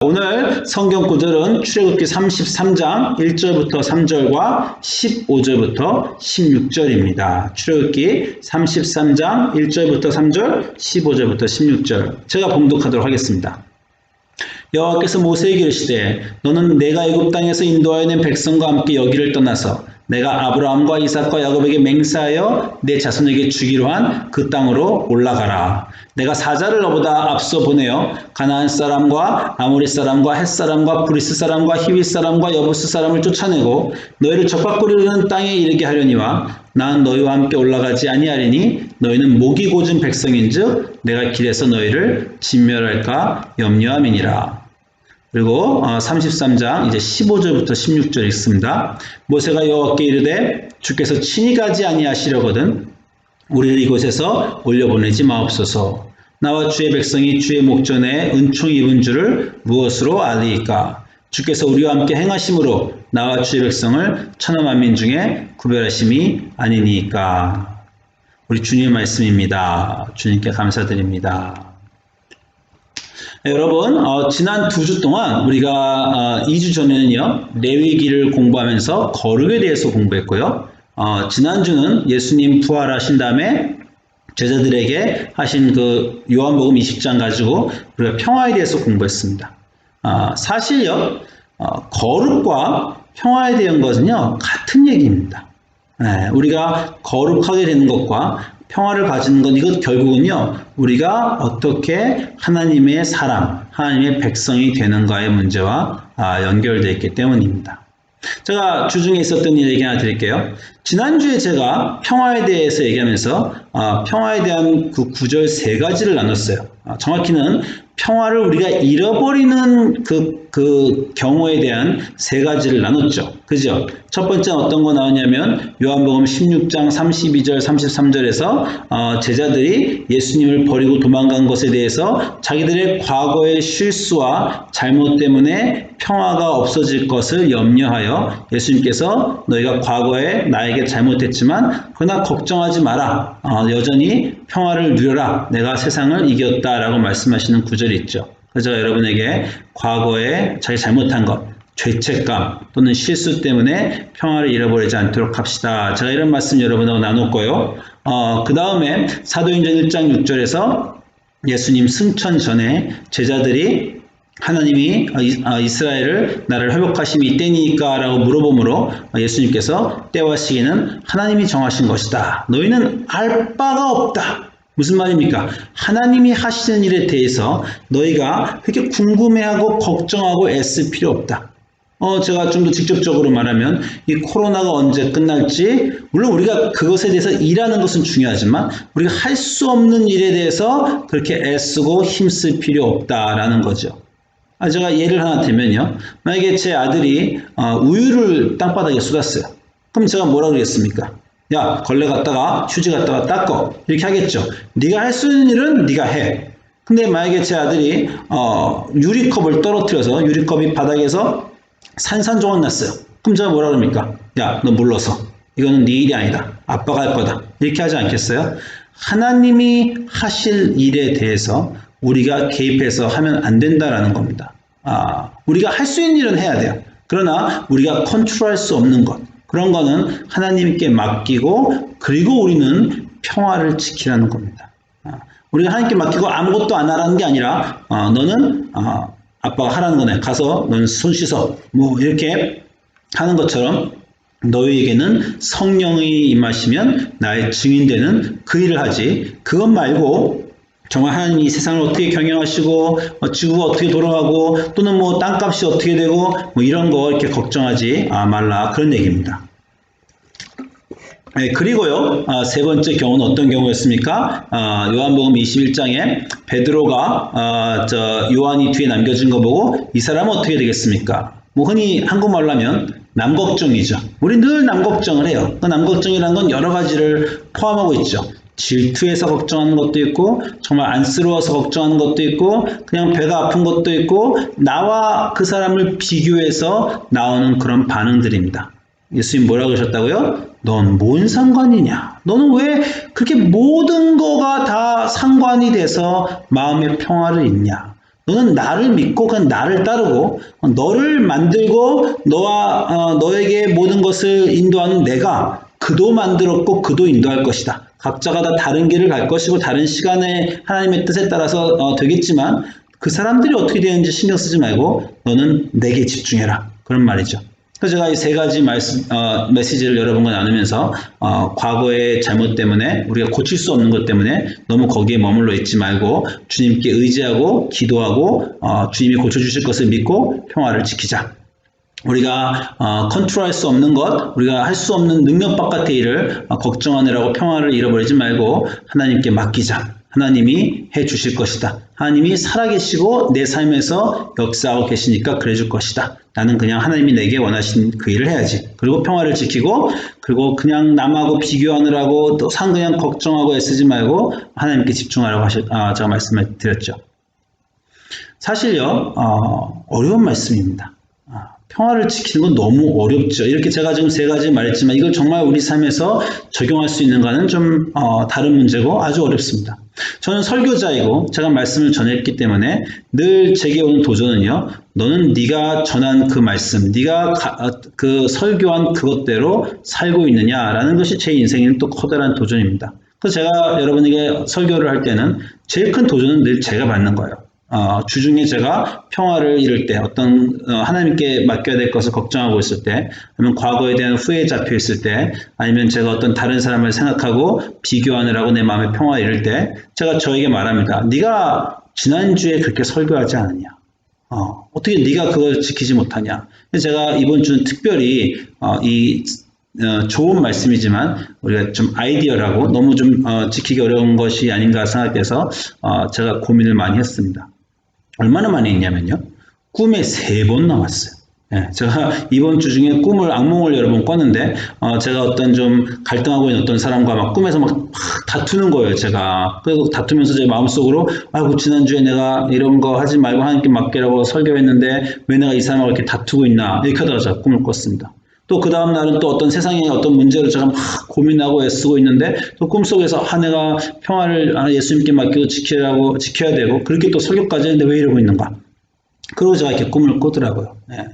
오늘 성경 구절은 출애굽기 33장 1절부터 3절과 15절부터 16절입니다. 출애굽기 33장 1절부터 3절, 15절부터 16절. 제가 봉독하도록 하겠습니다. 여호와께서 모세에게 이르시되 너는 내가 애굽 땅에서 인도하여 낸 백성과 함께 여기를 떠나서 내가 아브라함과 이삭과 야곱에게 맹세하여 내 자손에게 주기로 한 그 땅으로 올라가라. 내가 사자를 너보다 앞서 보내어 가나안 사람과 아모리 사람과 헷 사람과 브리스 사람과 히윗 사람과 여부스 사람을 쫓아내고 너희를 적박거리는 땅에 이르게 하려니와 나는 너희와 함께 올라가지 아니하리니 너희는 목이 고진 백성인즉 내가 길에서 너희를 진멸할까 염려함이니라. 그리고 33장 이제 15절부터 16절 읽습니다. 모세가 여호와께 이르되 주께서 친히 가지 아니하시려거든 우리를 이곳에서 올려보내지 마옵소서. 나와 주의 백성이 주의 목전에 은총 입은 줄을 무엇으로 알리이까? 주께서 우리와 함께 행하심으로 나와 주의 백성을 천하 만민 중에 구별하심이 아니니까. 우리 주님의 말씀입니다. 주님께 감사드립니다. 여러분, 지난 2주 동안 우리가 2주 전에는요, 레위기를 공부하면서 거룩에 대해서 공부했고요. 지난주는 예수님 부활하신 다음에 제자들에게 하신 그 요한복음 20장 가지고 우리가 평화에 대해서 공부했습니다. 사실요, 거룩과 평화에 대한 것은요, 같은 얘기입니다. 우리가 거룩하게 되는 것과 평화를 가지는 것, 이것 결국은요, 우리가 어떻게 하나님의 사람, 하나님의 백성이 되는가의 문제와 연결되어 있기 때문입니다. 제가 주중에 있었던 일 얘기 하나 드릴게요. 지난주에 제가 평화에 대해서 얘기하면서 평화에 대한 그 구절 3가지를 나눴어요. 정확히는 평화를 우리가 잃어버리는 그 경우에 대한 3가지를 나눴죠. 그죠? 첫 번째는 어떤 거 나오냐면 요한복음 16장 32절 33절에서 제자들이 예수님을 버리고 도망간 것에 대해서 자기들의 과거의 실수와 잘못 때문에 평화가 없어질 것을 염려하여 예수님께서 너희가 과거에 나에게 잘못했지만 그러나 걱정하지 마라. 여전히 평화를 누려라. 내가 세상을 이겼다라고 말씀하시는 구절이 있죠. 그래서 여러분에게 과거에 자기 잘못한 것, 죄책감 또는 실수 때문에 평화를 잃어버리지 않도록 합시다. 제가 이런 말씀 여러분하고 나눴고요. 그 다음에 사도행전 1장 6절에서 예수님 승천 전에 제자들이 하나님이 이스라엘을 나를 회복하심이 이때니까 라고 물어보므로 예수님께서 때와 시기는 하나님이 정하신 것이다. 너희는 알 바가 없다. 무슨 말입니까? 하나님이 하시는 일에 대해서 너희가 그렇게 궁금해하고 걱정하고 애쓸 필요 없다. 제가 좀 더 직접적으로 말하면 이 코로나가 언제 끝날지, 물론 우리가 그것에 대해서 일하는 것은 중요하지만 우리가 할 수 없는 일에 대해서 그렇게 애쓰고 힘쓸 필요 없다라는 거죠. 제가 예를 하나 들면요. 만약에 제 아들이 우유를 땅바닥에 쏟았어요. 그럼 제가 뭐라고 그랬습니까? 야, 걸레 갖다가 휴지 갖다가 닦어. 이렇게 하겠죠. 네가 할 수 있는 일은 네가 해. 근데 만약에 제 아들이 유리컵을 떨어뜨려서 유리컵이 바닥에서 산산조각 났어요. 그럼 제가 뭐라 그럽니까? 야, 너 물러서. 이거는 네 일이 아니다. 아빠가 할 거다. 이렇게 하지 않겠어요? 하나님이 하실 일에 대해서 우리가 개입해서 하면 안 된다라는 겁니다. 우리가 할 수 있는 일은 해야 돼요. 그러나 우리가 컨트롤할 수 없는 것, 그런 거는 하나님께 맡기고 그리고 우리는 평화를 지키라는 겁니다. 우리가 하나님께 맡기고 아무것도 안 하라는 게 아니라 너는 아빠가 하라는 거네. 가서 너는 손 씻어. 뭐 이렇게 하는 것처럼 너희에게는 성령이 임하시면 나의 증인되는 그 일을 하지. 그것 말고 정말 하나님이 이 세상을 어떻게 경영하시고 지구가 어떻게 돌아가고 또는 뭐 땅값이 어떻게 되고 뭐 이런 거 이렇게 걱정하지 말라, 그런 얘기입니다. 네, 그리고요, 세 번째 경우는 어떤 경우였습니까? 요한복음 21장에 베드로가 요한이 뒤에 남겨진 거 보고 이 사람은 어떻게 되겠습니까? 뭐 흔히 한국말로 하면 남 걱정이죠. 우리 늘 남 걱정을 해요. 그 남 걱정이라는 건 여러 가지를 포함하고 있죠. 질투해서 걱정하는 것도 있고, 정말 안쓰러워서 걱정하는 것도 있고, 그냥 배가 아픈 것도 있고, 나와 그 사람을 비교해서 나오는 그런 반응들입니다. 예수님 뭐라고 하셨다고요? 넌 뭔 상관이냐? 너는 왜 그렇게 모든 거가 다 상관이 돼서 마음의 평화를 잃냐? 너는 나를 믿고 그냥 나를 따르고 너를 만들고 너에게 모든 것을 인도하는 내가 그도 만들었고 그도 인도할 것이다. 각자가 다 다른 길을 갈 것이고 다른 시간에 하나님의 뜻에 따라서 되겠지만 그 사람들이 어떻게 되는지 신경 쓰지 말고 너는 내게 집중해라. 그런 말이죠. 그래서 제가 이 세 가지 메시지를 여러분과 나누면서 과거의 잘못 때문에 우리가 고칠 수 없는 것 때문에 너무 거기에 머물러 있지 말고 주님께 의지하고 기도하고 주님이 고쳐주실 것을 믿고 평화를 지키자. 우리가 컨트롤할 수 없는 것, 우리가 할 수 없는 능력 바깥의 일을 걱정하느라고 평화를 잃어버리지 말고 하나님께 맡기자. 하나님이 해 주실 것이다. 하나님이 살아계시고 내 삶에서 역사하고 계시니까 그래 줄 것이다. 나는 그냥 하나님이 내게 원하신 그 일을 해야지. 그리고 평화를 지키고 그리고 그냥 남하고 비교하느라고 또 그냥 걱정하고 애쓰지 말고 하나님께 집중하라고 제가 말씀을 드렸죠. 사실요, 어려운 말씀입니다. 평화를 지키는 건 너무 어렵죠. 이렇게 제가 지금 세 가지 말했지만 이걸 정말 우리 삶에서 적용할 수 있는가는 좀 다른 문제고 아주 어렵습니다. 저는 설교자이고 제가 말씀을 전했기 때문에 늘 제게 오는 도전은요. 너는 네가 전한 그 말씀, 네가 그 설교한 그것대로 살고 있느냐라는 것이 제 인생에는 또 커다란 도전입니다. 그래서 제가 여러분에게 설교를 할 때는 제일 큰 도전은 늘 제가 받는 거예요. 주중에 제가 평화를 잃을 때, 하나님께 맡겨야 될 것을 걱정하고 있을 때, 아니면 과거에 대한 후회에 잡혀 있을 때, 아니면 제가 어떤 다른 사람을 생각하고 비교하느라고 내 마음의 평화를 잃을 때, 제가 저에게 말합니다. 네가 지난주에 그렇게 설교하지 않았냐? 어떻게 네가 그걸 지키지 못하냐? 제가 이번 주는 특별히, 좋은 말씀이지만 우리가 좀 아이디어라고 너무 좀 지키기 어려운 것이 아닌가 생각해서 제가 고민을 많이 했습니다. 얼마나 많이 했냐면요. 꿈에 3번 나왔어요. 예, 제가 이번 주 중에 악몽을 여러 번 꿨는데 제가 어떤 좀 갈등하고 있는 어떤 사람과 막 꿈에서 막 다투는 거예요. 제가 그래서 다투면서 제 마음속으로 아이고 지난주에 내가 이런 거 하지 말고 하나님께 맡기라고 설교했는데 왜 내가 이 사람하고 이렇게 다투고 있나 이렇게 하다가 제가 꿈을 꿨습니다. 또 그 다음 날은 또 어떤 세상의 어떤 문제로 제가 막 고민하고 애쓰고 있는데 또 꿈속에서 내가 평화를 예수님께 맡기고 지켜야 되고 그렇게 또 설교까지 했는데 왜 이러고 있는가? 그러고 제가 이렇게 꿈을 꾸더라고요. 예.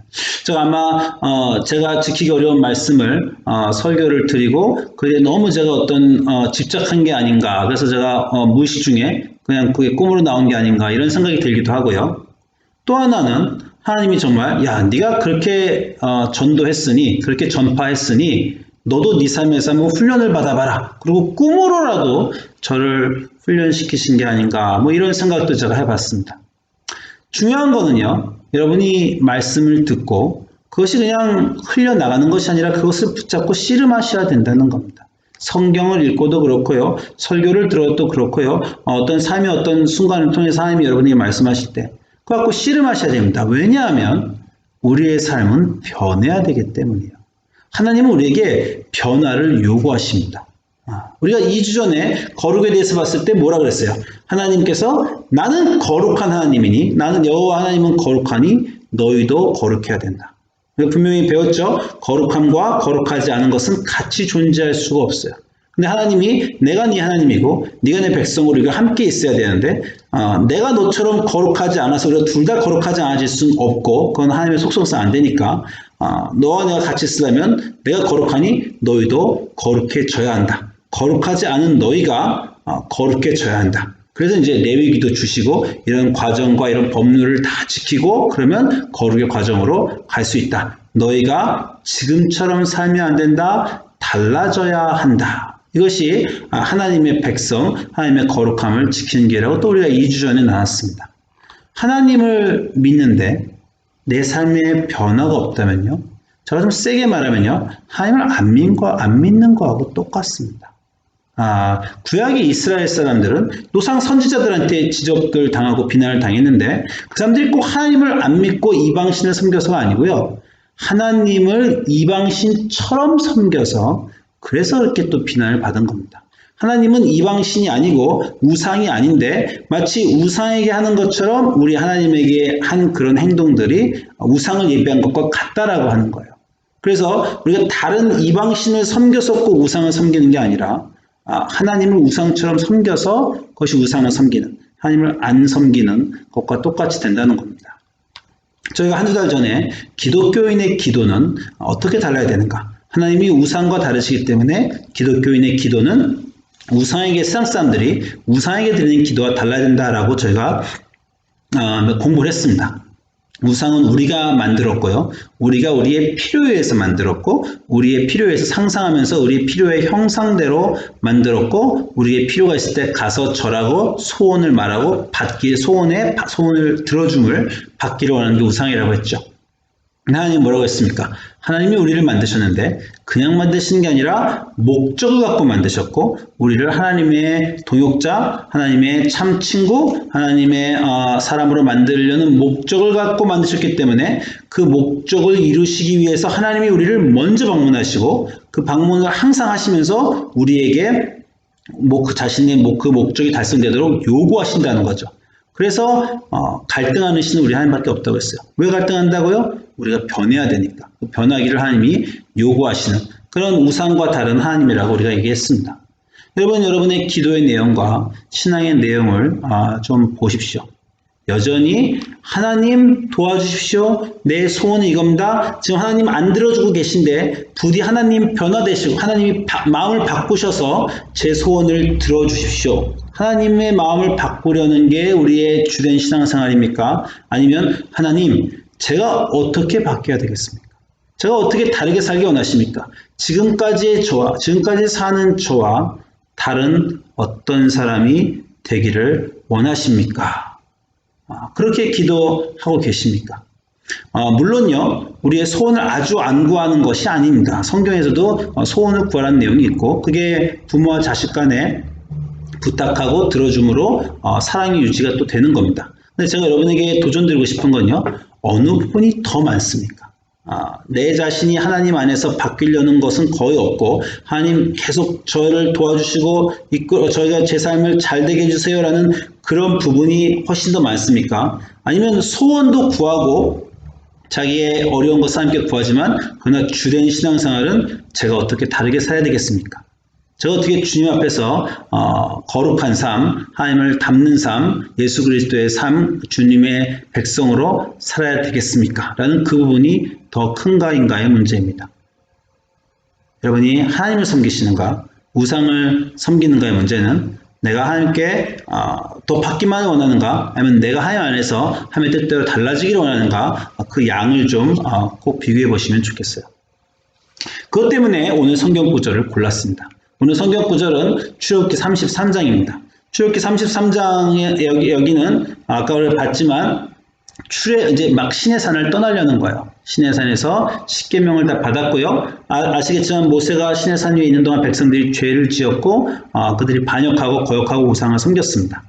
제가 아마 제가 지키기 어려운 말씀을 설교를 드리고 그게 너무 제가 어떤 집착한 게 아닌가. 그래서 제가 무의식 중에 그냥 그게 꿈으로 나온 게 아닌가 이런 생각이 들기도 하고요. 또 하나는 하나님이 정말 네가 그렇게 전도했으니 그렇게 전파했으니 너도 네 삶에서 한번 훈련을 받아봐라. 그리고 꿈으로라도 저를 훈련시키신 게 아닌가 뭐 이런 생각도 제가 해봤습니다. 중요한 거는요. 여러분이 말씀을 듣고 그것이 그냥 흘려나가는 것이 아니라 그것을 붙잡고 씨름하셔야 된다는 겁니다. 성경을 읽고도 그렇고요. 설교를 들어도 그렇고요. 어떤 삶의 어떤 순간을 통해서 하나님이 여러분에게 말씀하실 때 그거 갖고 씨름하셔야 됩니다. 왜냐하면 우리의 삶은 변해야 되기 때문이에요. 하나님은 우리에게 변화를 요구하십니다. 우리가 2주 전에 거룩에 대해서 봤을 때 뭐라 그랬어요? 하나님께서 나는 거룩한 하나님이니 나는 여호와 하나님은 거룩하니 너희도 거룩해야 된다. 분명히 배웠죠? 거룩함과 거룩하지 않은 것은 같이 존재할 수가 없어요. 근데 하나님이 내가 네 하나님이고 네가 내 백성으로 우리가 함께 있어야 되는데 내가 너처럼 거룩하지 않아서 우리가 둘 다 거룩하지 않아질 수는 없고 그건 하나님의 속성상 안 되니까 너와 내가 같이 쓰려면 내가 거룩하니 너희도 거룩해져야 한다. 거룩하지 않은 너희가 거룩해져야 한다. 그래서 이제 레위기도 주시고 이런 과정과 이런 법률을 다 지키고 그러면 거룩의 과정으로 갈 수 있다. 너희가 지금처럼 살면 안 된다. 달라져야 한다. 이것이 하나님의 백성, 하나님의 거룩함을 지키는 길이라고 또 우리가 2주 전에 나눴습니다. 하나님을 믿는데 내 삶에 변화가 없다면요. 제가 좀 세게 말하면요. 하나님을 안 믿는 거하고 똑같습니다. 구약의 이스라엘 사람들은 노상 선지자들한테 지적을 당하고 비난을 당했는데 그 사람들이 꼭 하나님을 안 믿고 이방신을 섬겨서가 아니고요. 하나님을 이방신처럼 섬겨서 그래서 그렇게 또 비난을 받은 겁니다. 하나님은 이방신이 아니고 우상이 아닌데 마치 우상에게 하는 것처럼 우리 하나님에게 한 그런 행동들이 우상을 예배한 것과 같다라고 하는 거예요. 그래서 우리가 다른 이방신을 섬겨서 꼭 우상을 섬기는 게 아니라 하나님을 우상처럼 섬겨서 그것이 우상을 섬기는 하나님을 안 섬기는 것과 똑같이 된다는 겁니다. 저희가 한두 달 전에 기독교인의 기도는 어떻게 달라야 되는가? 하나님이 우상과 다르시기 때문에 기독교인의 기도는 우상에게, 세상 사람들이 우상에게 드리는 기도와 달라야 된다라고 저희가 공부를 했습니다. 우상은 우리가 만들었고요. 우리가 우리의 필요에 의해서 만들었고, 우리의 필요에 의해서 상상하면서 우리의 필요의 형상대로 만들었고, 우리의 필요가 있을 때 가서 절하고 소원을 말하고 소원을 들어줌을 받기를 원하는 게 우상이라고 했죠. 하나님이 뭐라고 했습니까? 하나님이 우리를 만드셨는데 그냥 만드신 게 아니라 목적을 갖고 만드셨고, 우리를 하나님의 동역자, 하나님의 참 친구, 하나님의 사람으로 만들려는 목적을 갖고 만드셨기 때문에 그 목적을 이루시기 위해서 하나님이 우리를 먼저 방문하시고, 그 방문을 항상 하시면서 우리에게 그 목적이 달성되도록 요구하신다는 거죠. 그래서 갈등하는 신은 우리 하나님밖에 없다고 했어요. 왜 갈등한다고요? 우리가 변해야 되니까. 변하기를 하나님이 요구하시는 그런 우상과 다른 하나님이라고 우리가 얘기했습니다. 여러분의 기도의 내용과 신앙의 내용을 좀 보십시오. 여전히 하나님 도와주십시오. 내 소원은 이겁니다. 지금 하나님 안 들어주고 계신데 부디 하나님 변화되시고 하나님이 마음을 바꾸셔서 제 소원을 들어주십시오. 하나님의 마음을 바꾸려는 게 우리의 주된 신앙생활입니까? 아니면 하나님, 제가 어떻게 바뀌어야 되겠습니까? 제가 어떻게 다르게 살기 원하십니까? 지금까지 사는 저와 다른 어떤 사람이 되기를 원하십니까? 그렇게 기도하고 계십니까? 물론요, 우리의 소원을 아주 안 구하는 것이 아닙니다. 성경에서도 소원을 구하라는 내용이 있고, 그게 부모와 자식 간에 부탁하고 들어줌으로 사랑이 유지가 또 되는 겁니다. 근데 제가 여러분에게 도전드리고 싶은 건요, 어느 부분이 더 많습니까? 내 자신이 하나님 안에서 바뀌려는 것은 거의 없고, 하나님 계속 저를 도와주시고 저희가 제 삶을 잘 되게 해주세요라는 그런 부분이 훨씬 더 많습니까? 아니면 소원도 구하고 자기의 어려운 것을 함께 구하지만 그러나 주된 신앙생활은 제가 어떻게 다르게 살아야 되겠습니까? 제가 어떻게 주님 앞에서 거룩한 삶, 하나님을 닮는 삶, 예수 그리스도의 삶, 주님의 백성으로 살아야 되겠습니까? 라는 그 부분이 더 큰가인가의 문제입니다. 여러분이 하나님을 섬기시는가, 우상을 섬기는가의 문제는 내가 하나님께 더 받기만 원하는가, 아니면 내가 하나님 안에서 하나님의 뜻대로 달라지기를 원하는가, 그 양을 좀 꼭 비교해 보시면 좋겠어요. 그것 때문에 오늘 성경 구절을 골랐습니다. 오늘 성경 구절은 출애굽기 33장입니다. 출애굽기 33장에 여기는 아까 우리가 봤지만 이제 막 시내산을 떠나려는 거예요. 시내산에서 십계명을 다 받았고요. 아시겠지만 모세가 시내산 위에 있는 동안 백성들이 죄를 지었고 그들이 반역하고 거역하고 우상을 섬겼습니다.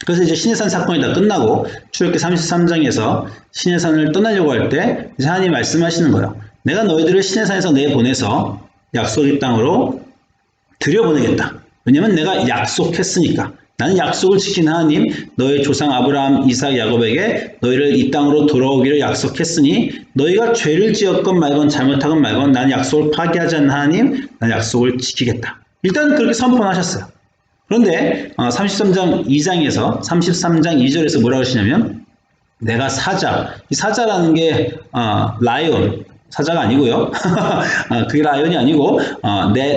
그래서 이제 시내산 사건이 다 끝나고 출애굽기 33장에서 시내산을 떠나려고 할 때 이제 하나님이 말씀하시는 거예요. 내가 너희들을 시내산에서 내보내서 약속의 땅으로 들여보내겠다. 왜냐면 내가 약속했으니까. 나는 약속을 지킨 하나님, 너희 조상 아브라함, 이삭, 야곱에게 너희를 이 땅으로 돌아오기를 약속했으니 너희가 죄를 지었건 말건 잘못하건 말건 나는 약속을 파기하지 않는 하나님, 나는 약속을 지키겠다. 일단 그렇게 선포하셨어요. 그런데 33장 2장에서 33장 2절에서 뭐라고 하시냐면 내가 사자, 이 사자라는 게 라이온, 사자가 아니고요. 그게 라이온이 아니고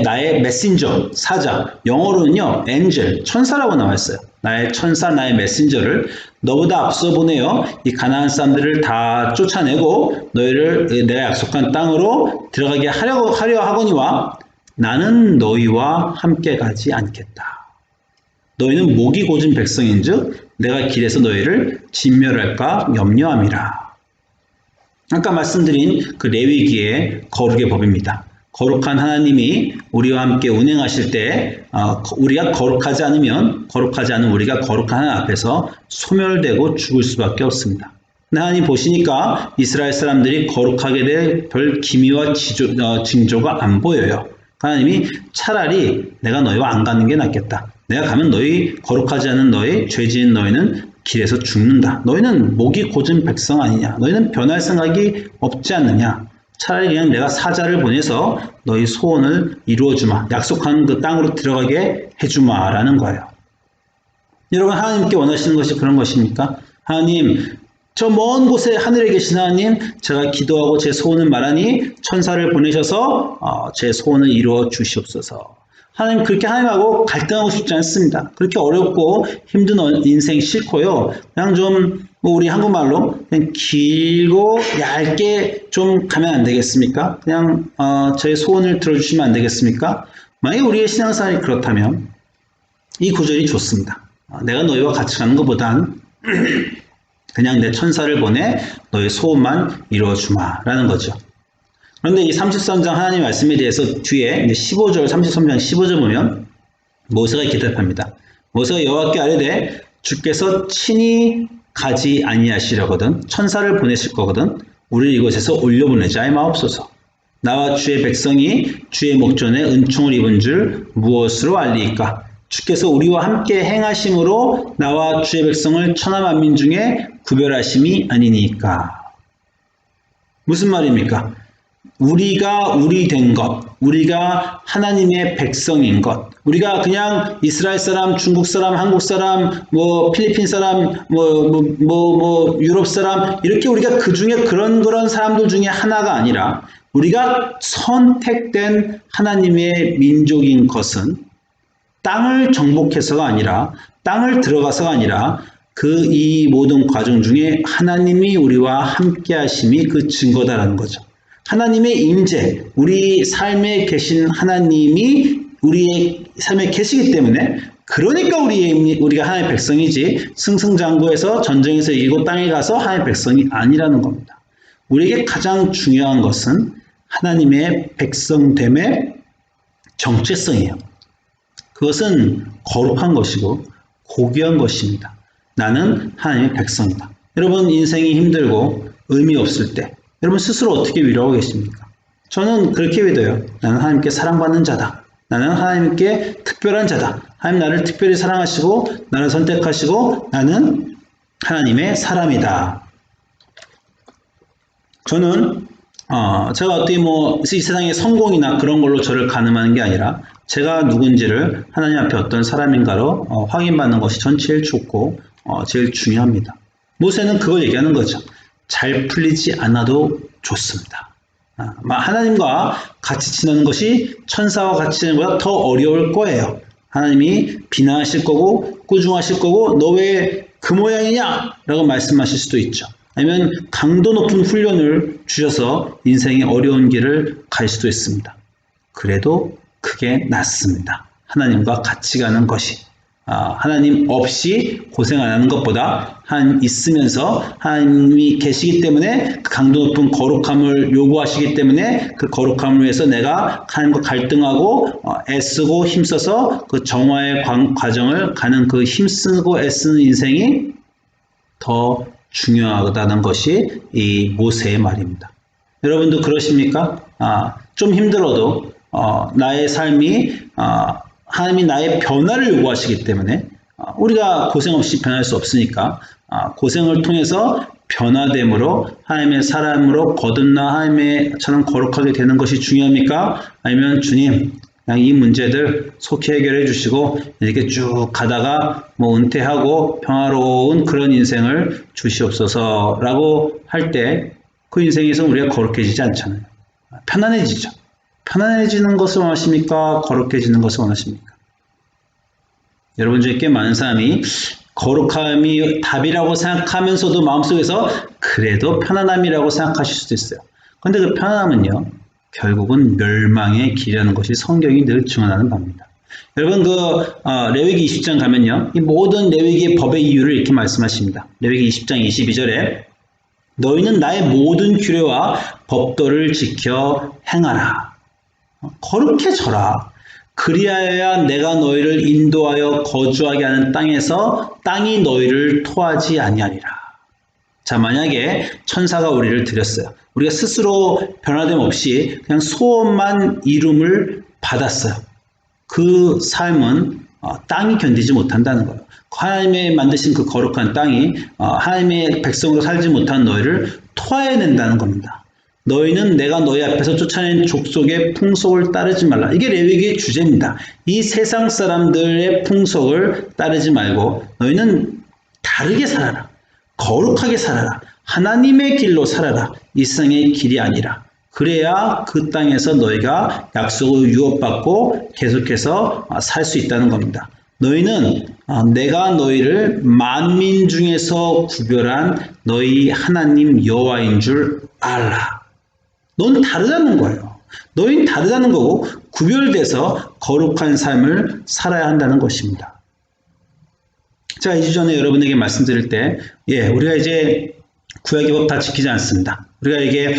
나의 메신저, 사자. 영어로는요, 엔젤, 천사라고 나와 있어요. 나의 천사, 나의 메신저를 너보다 앞서 보내어 이 가나안 사람들을 다 쫓아내고 너희를 내가 약속한 땅으로 들어가게 하려 하거니와 나는 너희와 함께 가지 않겠다. 너희는 목이 고진 백성인즉 내가 길에서 너희를 진멸할까 염려함이라. 아까 말씀드린 그 레위기의 거룩의 법입니다. 거룩한 하나님이 우리와 함께 운행하실 때 우리가 거룩하지 않은 우리가 거룩한 하나님 앞에서 소멸되고 죽을 수밖에 없습니다. 하나님 보시니까 이스라엘 사람들이 거룩하게 될 별 기미와 징조가 안 보여요. 하나님이 차라리 내가 너희와 안 가는 게 낫겠다. 내가 가면 너희 거룩하지 않은 죄 지은 너희는 길에서 죽는다. 너희는 목이 고진 백성 아니냐. 너희는 변할 생각이 없지 않느냐. 차라리 그냥 내가 사자를 보내서 너희 소원을 이루어주마. 약속한 그 땅으로 들어가게 해주마. 라는 거예요. 여러분 하나님께 원하시는 것이 그런 것입니까? 하나님, 저 먼 곳에 하늘에 계신 하나님, 제가 기도하고 제 소원을 말하니 천사를 보내셔서 제 소원을 이루어 주시옵소서. 하나님, 그렇게 하나님하고 갈등하고 싶지 않습니다. 그렇게 어렵고 힘든 인생 싫고요. 그냥 좀 우리 한국말로 그냥 길고 얇게 좀 가면 안 되겠습니까? 그냥 제 소원을 들어주시면 안 되겠습니까? 만약에 우리의 신앙생활이 그렇다면 이 구절이 좋습니다. 내가 너희와 같이 가는 것보단 그냥 내 천사를 보내 너의 소원만 이루어주마 라는 거죠. 그런데 이 33장 하나님 말씀에 대해서 뒤에 15절, 33장 15절 보면 모세가 이렇게 대답합니다. 모세가 여호와께 아뢰되 주께서 친히 가지 아니하시려거든 천사를 보내실 거거든 우리를 이곳에서 올려보내자 마옵소서. 나와 주의 백성이 주의 목전에 은총을 입은 줄 무엇으로 알리이까? 주께서 우리와 함께 행하심으로 나와 주의 백성을 천하 만민 중에 구별하심이 아니니까. 무슨 말입니까? 우리가 우리 된 것, 우리가 하나님의 백성인 것, 우리가 그냥 이스라엘 사람, 중국 사람, 한국 사람, 필리핀 사람, 유럽 사람, 이렇게 우리가 그 중에 그런 사람들 중에 하나가 아니라 우리가 선택된 하나님의 민족인 것은 땅을 정복해서가 아니라 땅을 들어가서가 아니라 이 모든 과정 중에 하나님이 우리와 함께 하심이 그 증거다라는 거죠. 하나님의 임재, 우리 삶에 계신 하나님이 우리의 삶에 계시기 때문에 그러니까 우리가 하나님의 백성이지 승승장구해서 전쟁에서 이기고 땅에 가서 하나님의 백성이 아니라는 겁니다. 우리에게 가장 중요한 것은 하나님의 백성됨의 정체성이에요. 그것은 거룩한 것이고 고귀한 것입니다. 나는 하나님의 백성이다. 여러분 인생이 힘들고 의미 없을 때 여러분 스스로 어떻게 위로하고 계십니까? 저는 그렇게 믿어요. 나는 하나님께 사랑받는 자다. 나는 하나님께 특별한 자다. 하나님 나를 특별히 사랑하시고 나를 선택하시고 나는 하나님의 사람이다. 저는 제가 어떻게 이 세상의 성공이나 그런 걸로 저를 가늠하는 게 아니라 제가 누군지를 하나님 앞에 어떤 사람인가로 확인받는 것이 전 제일 좋고 제일 중요합니다. 모세는 그걸 얘기하는 거죠. 잘 풀리지 않아도 좋습니다. 하나님과 같이 지내는 것이 천사와 같이 지내는 것보다 더 어려울 거예요. 하나님이 비난하실 거고 꾸중하실 거고 너 왜 그 모양이냐? 라고 말씀하실 수도 있죠. 아니면 강도 높은 훈련을 주셔서 인생의 어려운 길을 갈 수도 있습니다. 그래도 그게 낫습니다. 하나님과 같이 가는 것이. 하나님 없이 고생 안 하는 것보다 하나님 있으면서 하나님이 계시기 때문에 그 강도 높은 거룩함을 요구하시기 때문에 그 거룩함을 위해서 내가 하나님과 갈등하고 애쓰고 힘써서 그 정화의 과정을 가는 그 힘쓰고 애쓰는 인생이 더 중요하다는 것이 이 모세의 말입니다. 여러분도 그러십니까? 좀 힘들어도 나의 삶이 하나님이 나의 변화를 요구하시기 때문에 우리가 고생 없이 변할 수 없으니까 고생을 통해서 변화됨으로 하나님의 사람으로 거듭나 하나님의처럼 거룩하게 되는 것이 중요합니까? 아니면 주님 그냥 이 문제들 속히 해결해 주시고 이렇게 쭉 가다가 은퇴하고 평화로운 그런 인생을 주시옵소서라고 할 때 그 인생에서 우리가 거룩해지지 않잖아요. 편안해지죠. 편안해지는 것을 원하십니까? 거룩해지는 것을 원하십니까? 여러분 중에 꽤 많은 사람이 거룩함이 답이라고 생각하면서도 마음속에서 그래도 편안함이라고 생각하실 수도 있어요. 그런데 그 편안함은요. 결국은 멸망의 길이라는 것이 성경이 늘 증언하는 바입니다. 여러분 레위기 20장 가면요. 이 모든 레위기의 법의 이유를 이렇게 말씀하십니다. 레위기 20장 22절에 너희는 나의 모든 규례와 법도를 지켜 행하라. 거룩해져라. 그리하여야 내가 너희를 인도하여 거주하게 하는 땅에서 땅이 너희를 토하지 아니하리라. 자, 만약에 천사가 우리를 들였어요. 우리가 스스로 변화됨 없이 그냥 소원만 이룸을 받았어요. 그 삶은 땅이 견디지 못한다는 거예요. 하나님의 만드신 그 거룩한 땅이 하나님의 백성으로 살지 못한 너희를 토해낸다는 겁니다. 너희는 내가 너희 앞에서 쫓아낸 족속의 풍속을 따르지 말라. 이게 레위기의 주제입니다. 이 세상 사람들의 풍속을 따르지 말고 너희는 다르게 살아라. 거룩하게 살아라. 하나님의 길로 살아라. 이 세상의 길이 아니라. 그래야 그 땅에서 너희가 약속을 유업받고 계속해서 살 수 있다는 겁니다. 너희는 내가 너희를 만민 중에서 구별한 너희 하나님 여호와인 줄 알라. 넌 다르다는 거예요. 너희는 다르다는 거고 구별돼서 거룩한 삶을 살아야 한다는 것입니다. 자, 2주 전에 여러분에게 말씀드릴 때 우리가 이제 구약의 법 다 지키지 않습니다. 우리가 이게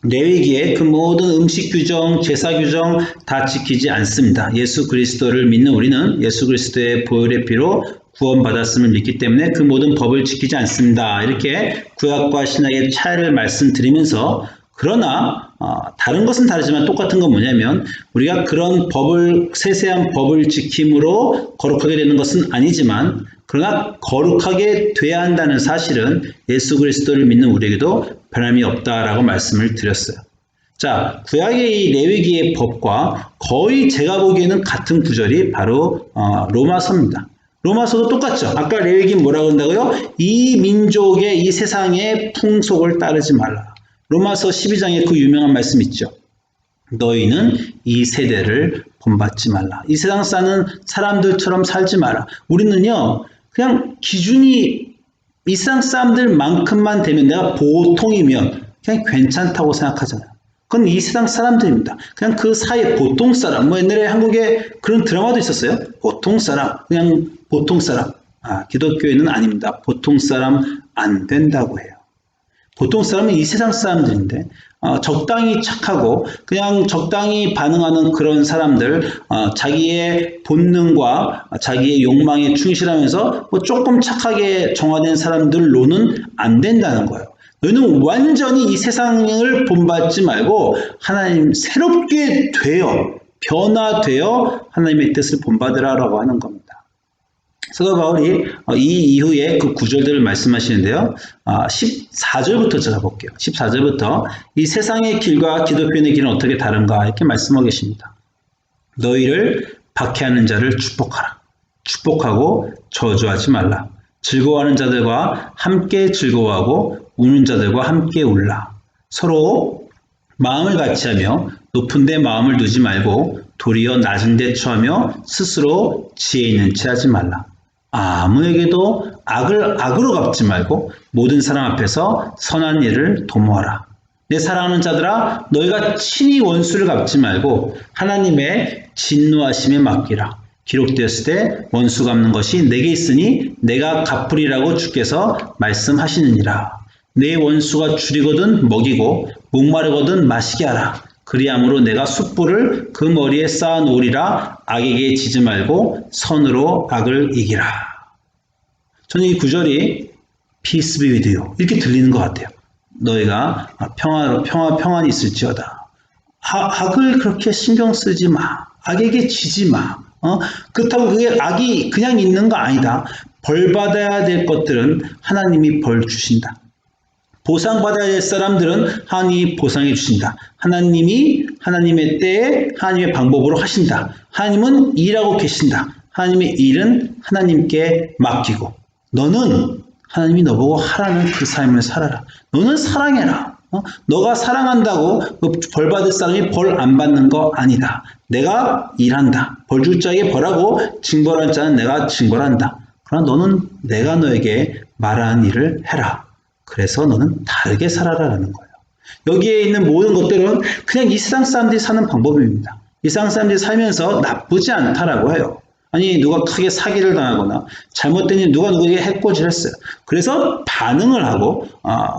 레위기의 그 모든 음식 규정, 제사 규정 다 지키지 않습니다. 예수 그리스도를 믿는 우리는 예수 그리스도의 보혈의 피로 구원받았음을 믿기 때문에 그 모든 법을 지키지 않습니다. 이렇게 구약과 신약의 차이를 말씀드리면서 그러나 다른 것은 다르지만 똑같은 건 뭐냐면 우리가 그런 세세한 법을 지킴으로 거룩하게 되는 것은 아니지만 그러나 거룩하게 돼야 한다는 사실은 예수 그리스도를 믿는 우리에게도 변함이 없다라고 말씀을 드렸어요. 자, 구약의 이 레위기의 법과 거의 제가 보기에는 같은 구절이 바로 로마서입니다. 로마서도 똑같죠. 아까 레위기 뭐라고 한다고요? 이 민족의 이 세상의 풍속을 따르지 말라. 로마서 12장에 그 유명한 말씀 있죠. 너희는 이 세대를 본받지 말라. 이 세상 사는 사람들처럼 살지 마라. 우리는요, 그냥 기준이 이 세상 사람들만큼만 되면 내가 보통이면 그냥 괜찮다고 생각하잖아요. 그건 이 세상 사람들입니다. 그냥 그 사이에 보통 사람, 뭐 옛날에 한국에 그런 드라마도 있었어요. 보통 사람, 그냥 보통 사람. 기독교인은 아닙니다. 보통 사람 안 된다고 해요. 보통 사람은 이 세상 사람들인데 적당히 착하고 그냥 적당히 반응하는 그런 사람들, 자기의 본능과 자기의 욕망에 충실하면서 뭐 조금 착하게 정화된 사람들로는 안 된다는 거예요. 너희는 완전히 이 세상을 본받지 말고 하나님 새롭게 되어 변화되어 하나님의 뜻을 본받으라라고 하는 겁니다. 사도 바울이 이 이후에 그 구절들을 말씀하시는데요. 14절부터 제가 볼게요. 14절부터 이 세상의 길과 기독교인의 길은 어떻게 다른가 이렇게 말씀하고 계십니다. 너희를 박해하는 자를 축복하라. 축복하고 저주하지 말라. 즐거워하는 자들과 함께 즐거워하고 우는 자들과 함께 울라. 서로 마음을 같이하며 높은 데 마음을 두지 말고 도리어 낮은 데 처하며 스스로 지혜 있는 채 하지 말라. 아무에게도 악을 악으로 갚지 말고 모든 사람 앞에서 선한 일을 도모하라. 내 사랑하는 자들아, 너희가 친히 원수를 갚지 말고 하나님의 진노하심에 맡기라. 기록되었을 때 원수 갚는 것이 내게 있으니 내가 갚으리라고 주께서 말씀하시느니라. 내 원수가 줄이거든 먹이고 목마르거든 마시게 하라. 그리함으로 내가 숯불을 그 머리에 쌓아 놓으리라. 악에게 지지 말고 선으로 악을 이기라. 저는 이 구절이 Peace be with you 이렇게 들리는 것 같아요. 너희가 평안이 있을지어다. 악을 그렇게 신경 쓰지 마. 악에게 지지 마. 그렇다고 그게 악이 그냥 있는 거 아니다. 벌 받아야 될 것들은 하나님이 벌 주신다. 보상받아야 될 사람들은 하나님이 보상해 주신다. 하나님이 하나님의 때에 하나님의 방법으로 하신다. 하나님은 일하고 계신다. 하나님의 일은 하나님께 맡기고 너는 하나님이 너보고 하라는 그 삶을 살아라. 너는 사랑해라. 너가 사랑한다고 벌 받을 사람이 벌 안 받는 거 아니다. 내가 일한다. 벌 줄 자에게 벌하고 징벌할 자는 내가 징벌한다. 그러나 너는 내가 너에게 말하는 일을 해라. 그래서 너는 다르게 살아라라는 거예요. 여기에 있는 모든 것들은 그냥 이 세상 사람들이 사는 방법입니다. 이 세상 사람들이 살면서 나쁘지 않다라고 해요. 아니 누가 크게 사기를 당하거나 잘못된 일 누가 누구에게 해코지를 했어요. 그래서 반응을 하고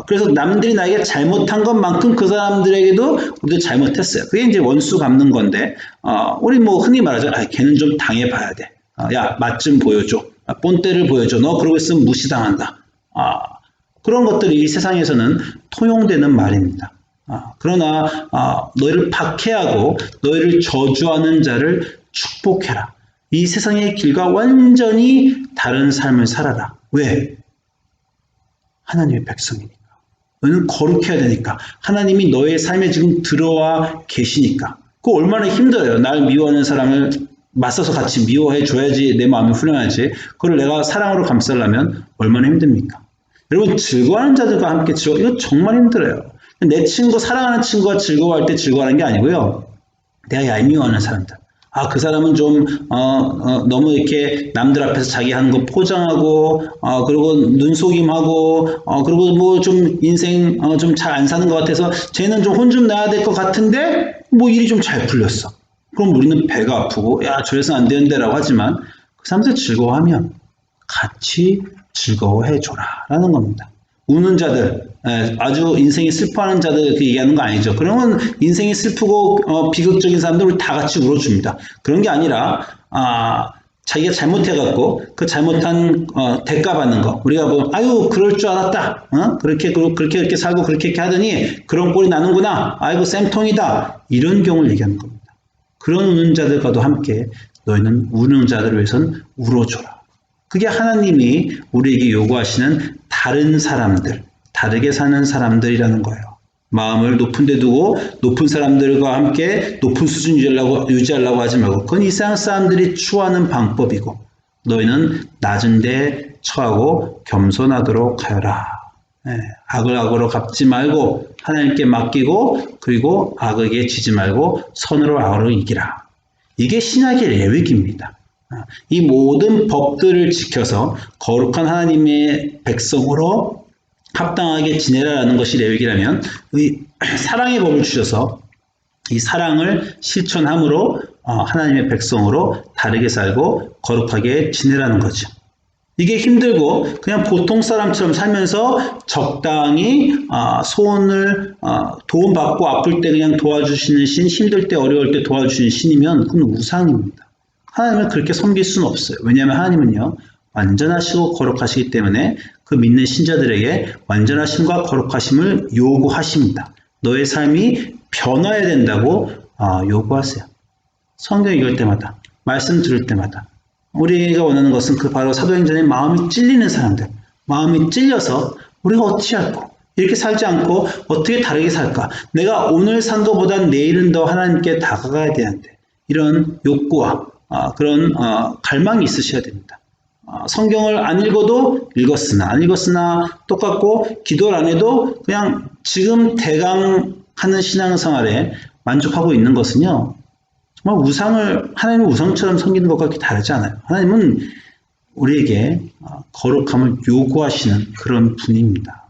그래서 남들이 나에게 잘못한 것만큼 그 사람들에게도 우리도 잘못했어요. 그게 이제 원수 갚는 건데 우리 뭐 흔히 말하죠. 걔는 좀 당해봐야 돼. 야, 맛 좀 보여줘. 본때를 보여줘. 너 그러고 있으면 무시당한다. 그런 것들이 이 세상에서는 통용되는 말입니다. 그러나 너희를 박해하고 너희를 저주하는 자를 축복해라. 이 세상의 길과 완전히 다른 삶을 살아라. 왜? 하나님의 백성이니까. 너희는 거룩해야 되니까. 하나님이 너의 삶에 지금 들어와 계시니까. 그거 얼마나 힘들어요. 날 미워하는 사람을 맞서서 같이 미워해 줘야지 내 마음이 후련하지. 그걸 내가 사랑으로 감싸려면 얼마나 힘듭니까? 여러분, 즐거워하는 자들과 함께 이거 정말 힘들어요. 내 친구, 사랑하는 친구가 즐거워할 때 즐거워하는 게 아니고요. 내가 얄미워하는 사람들. 그 사람은 좀, 너무 이렇게 남들 앞에서 자기 하는 거 포장하고, 그리고 눈속임하고, 그리고 뭐 좀 인생, 좀 잘 안 사는 것 같아서 쟤는 좀 혼 좀 나야 될 것 같은데, 뭐 일이 좀 잘 풀렸어. 그럼 우리는 배가 아프고, 야, 저래서 안 되는데 라고 하지만, 그 사람들 즐거워하면 같이 즐거워해줘라. 라는 겁니다. 우는 자들, 아주 인생이 슬퍼하는 자들 그 얘기하는 거 아니죠. 그러면 인생이 슬프고 비극적인 사람들 우리 다 같이 울어줍니다. 그런 게 아니라 자기가 잘못해갖고 그 잘못한 대가 받는 거 우리가 뭐 아유 그럴 줄 알았다. 그렇게 살고 그렇게 하더니 그런 꼴이 나는구나. 아이고 쌤통이다. 이런 경우를 얘기하는 겁니다. 그런 우는 자들과도 함께 너희는 우는 자들을 위해서는 울어줘라. 그게 하나님이 우리에게 요구하시는 다른 사람들, 다르게 사는 사람들이라는 거예요. 마음을 높은 데 두고 높은 사람들과 함께 높은 수준 유지하려고 하지 말고 그건 이 세상 사람들이 추구하는 방법이고 너희는 낮은 데 처하고 겸손하도록 하여라. 악을 악으로 갚지 말고 하나님께 맡기고 그리고 악에게 지지 말고 선으로 악으로 이기라. 이게 신약의 레위기입니다. 이 모든 법들을 지켜서 거룩한 하나님의 백성으로 합당하게 지내라라는 것이 레위기라면 이 사랑의 법을 주셔서 이 사랑을 실천함으로 하나님의 백성으로 다르게 살고 거룩하게 지내라는 거죠. 이게 힘들고 그냥 보통 사람처럼 살면서 적당히 소원을 도움받고 아플 때 그냥 도와주시는 신, 힘들 때 어려울 때 도와주시는 신이면 그건 우상입니다. 하나님을 그렇게 섬길 수는 없어요. 왜냐하면 하나님은요. 완전하시고 거룩하시기 때문에 그 믿는 신자들에게 완전하심과 거룩하심을 요구하십니다. 너의 삶이 변화해야 된다고 요구하세요. 성경 읽을 때마다, 말씀 들을 때마다 우리가 원하는 것은 그 바로 사도행전의 마음이 찔리는 사람들, 마음이 찔려서 우리가 어찌 할까? 이렇게 살지 않고 어떻게 다르게 살까? 내가 오늘 산 것보다 내일은 더 하나님께 다가가야 되는데 이런 욕구와 그런 갈망이 있으셔야 됩니다. 성경을 안 읽어도 읽었으나 안 읽었으나 똑같고 기도를 안 해도 그냥 지금 대강 하는 신앙생활에 만족하고 있는 것은요. 정말 하나님의 우상처럼 섬기는 것과 그렇게 다르지 않아요. 하나님은 우리에게 거룩함을 요구하시는 그런 분입니다.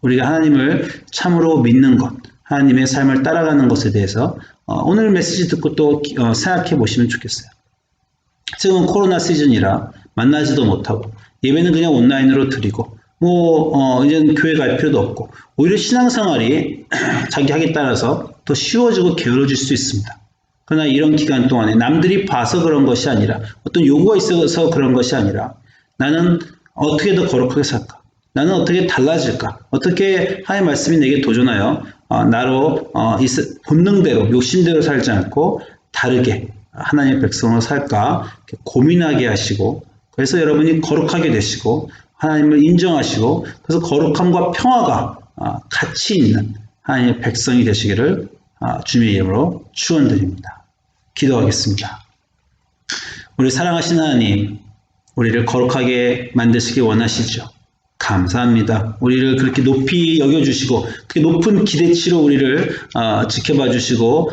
우리가 하나님을 참으로 믿는 것, 하나님의 삶을 따라가는 것에 대해서 오늘 메시지 듣고 또 생각해 보시면 좋겠어요. 지금은 코로나 시즌이라 만나지도 못하고 예배는 그냥 온라인으로 드리고 이제는 교회 갈 필요도 없고 오히려 신앙생활이 자기 학에 따라서 더 쉬워지고 게을러질 수 있습니다. 그러나 이런 기간 동안에 남들이 봐서 그런 것이 아니라 어떤 요구가 있어서 그런 것이 아니라 나는 어떻게 더 거룩하게 살까? 나는 어떻게 달라질까? 어떻게 하나님의 말씀이 내게 도전하여 나로 본능대로 욕심대로 살지 않고 다르게 하나님의 백성으로 살까 고민하게 하시고 그래서 여러분이 거룩하게 되시고 하나님을 인정하시고 그래서 거룩함과 평화가 같이 있는 하나님의 백성이 되시기를 주님의 이름으로 축원드립니다. 기도하겠습니다. 우리 사랑하신 하나님, 우리를 거룩하게 만드시기 원하시죠. 감사합니다. 우리를 그렇게 높이 여겨주시고 그렇게 높은 기대치로 우리를 지켜봐 주시고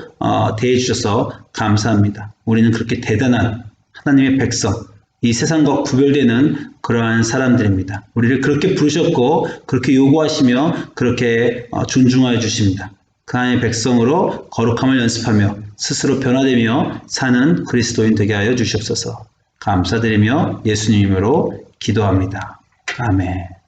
대해 주셔서 감사합니다. 우리는 그렇게 대단한 하나님의 백성, 이 세상과 구별되는 그러한 사람들입니다. 우리를 그렇게 부르셨고 그렇게 요구하시며 그렇게 존중하여 주십니다. 그 하나님의 백성으로 거룩함을 연습하며 스스로 변화되며 사는 그리스도인 되게 하여 주시옵소서. 감사드리며 예수님 이름으로 기도합니다. 아멘.